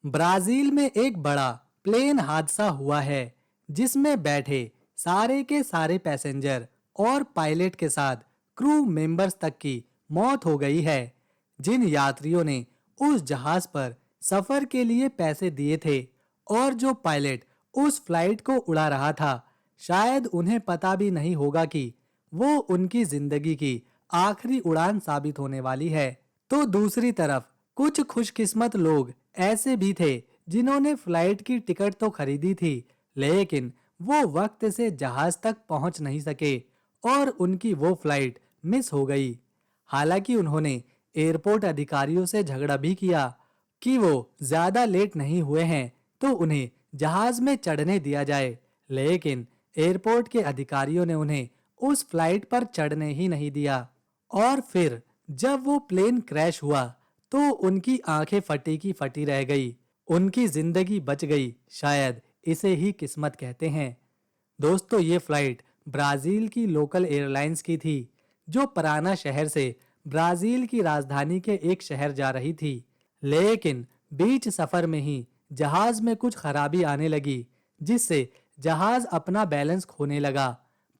Brazil में एक बड़ा प्लेन हादसा हुआ है जिसमें बैठे सारे के सारे पैसेंजर और पायलट के साथ क्रू मेंबर्स तक की मौत हो गई है। जिन यात्रियों ने उस जहाज पर सफर के लिए पैसे दिए थे और जो पायलट उस फ्लाइट को उड़ा रहा था, शायद उन्हें पता भी नहीं होगा कि वो उनकी जिंदगी की आखिरी उड़ान साबित होने वाली है। तो दूसरी तरफ कुछ खुशकिस्मत लोग ऐसे भी थे जिन्होंने फ्लाइट की टिकट तो खरीदी थी, लेकिन वो वक्त से जहाज तक पहुंच नहीं सके और उनकी वो फ्लाइट मिस हो गई। हालांकि उन्होंने एयरपोर्ट अधिकारियों से झगड़ा भी किया कि वो ज्यादा लेट नहीं हुए हैं तो उन्हें जहाज में चढ़ने दिया जाए, लेकिन एयरपोर्ट के अधिकारियों ने उन्हें उस फ्लाइट पर चढ़ने ही नहीं दिया। और फिर जब वो प्लेन क्रैश हुआ तो उनकी आंखें फटी की फटी रह गई। उनकी जिंदगी बच गई, शायद इसे ही किस्मत कहते हैं। दोस्तों, ये फ्लाइट ब्राजील की लोकल एयरलाइंस की थी जो पराना शहर से ब्राजील की राजधानी के एक शहर जा रही थी। लेकिन बीच सफर में ही जहाज में कुछ खराबी आने लगी जिससे जहाज अपना बैलेंस खोने लगा।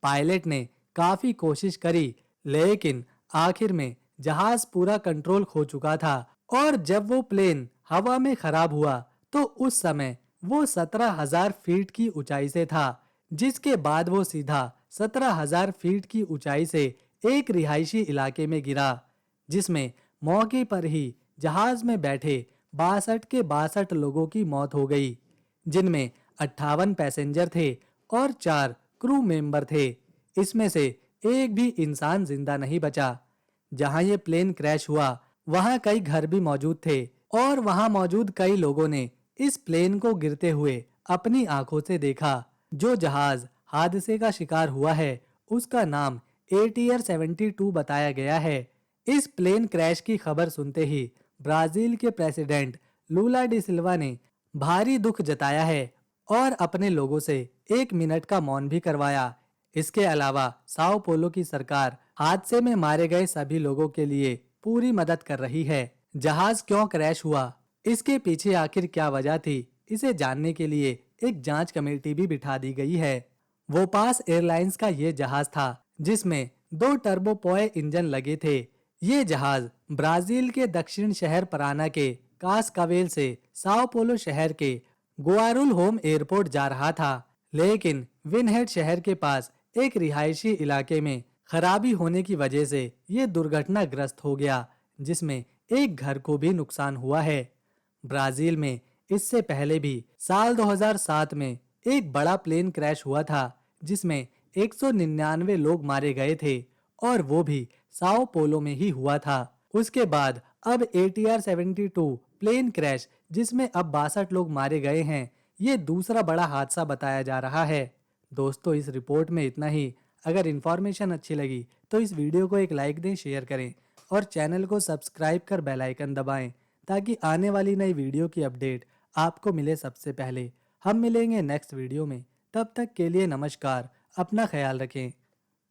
पायलट ने काफी कोशिश करी, लेकिन आखिर में जहाज पूरा कंट्रोल खो चुका था और जब वो प्लेन हवा में खराब हुआ तो उस समय वो 17,000 फीट की ऊंचाई से था, जिसके बाद वो सीधा 17,000 फीट की ऊंचाई से एक रिहायशी इलाके में गिरा, जिसमें मौके पर ही जहाज में बैठे 62 के 62 लोगों की मौत हो गई, जिनमें 58 पैसेंजर थे और 4 क्रू मेंबर थे। इसमें से एक भी इंसान जिंदा नहीं बचा। जहां ये प्लेन क्रैश हुआ वहां कई घर भी मौजूद थे और वहां मौजूद कई लोगों ने इस प्लेन को गिरते हुए अपनी आंखों से देखा। जो जहाज हादसे का शिकार हुआ है उसका नाम एटीआर 72 बताया गया है। इस प्लेन क्रैश की खबर सुनते ही ब्राजील के प्रेसिडेंट लूला डी सिल्वा ने भारी दुख जताया है और अपने लोगों से 1 मिनट का मौन भी करवाया। इसके अलावा साओ पोलो की सरकार हादसे में मारे गए सभी लोगों के लिए पूरी मदद कर रही है। जहाज क्यों क्रैश हुआ, इसके पीछे आखिर क्या वजह थी, इसे जानने के लिए एक जांच कमेटी भी बिठा दी गई है। वोपास एयरलाइंस का ये जहाज था जिसमें 2 टर्बोपोए इंजन लगे थे। ये जहाज ब्राजील के दक्षिण शहर पराना के कासकावेल से साओ पोलो शहर के गुआरुल होम एयरपोर्ट जा रहा था, लेकिन विनहेड शहर के पास एक रिहायशी इलाके में खराबी होने की वजह से ये दुर्घटनाग्रस्त हो गया, जिसमें एक घर को भी नुकसान हुआ है। ब्राजील में इससे पहले भी साल 2007 में एक बड़ा प्लेन क्रैश हुआ था जिसमें 199 लोग मारे गए थे और वो भी साओ पोलो में ही हुआ था। उसके बाद अब एटीआर 72 प्लेन क्रैश जिसमें अब 62 लोग मारे गए हैं, ये दूसरा बड़ा हादसा बताया जा रहा है। दोस्तों, इस रिपोर्ट में इतना ही। अगर इन्फॉर्मेशन अच्छी लगी तो इस वीडियो को एक लाइक दें, शेयर करें और चैनल को सब्सक्राइब कर बेल आइकन दबाएं ताकि आने वाली नई वीडियो की अपडेट आपको मिले सबसे पहले। हम मिलेंगे नेक्स्ट वीडियो में, तब तक के लिए नमस्कार, अपना ख्याल रखें।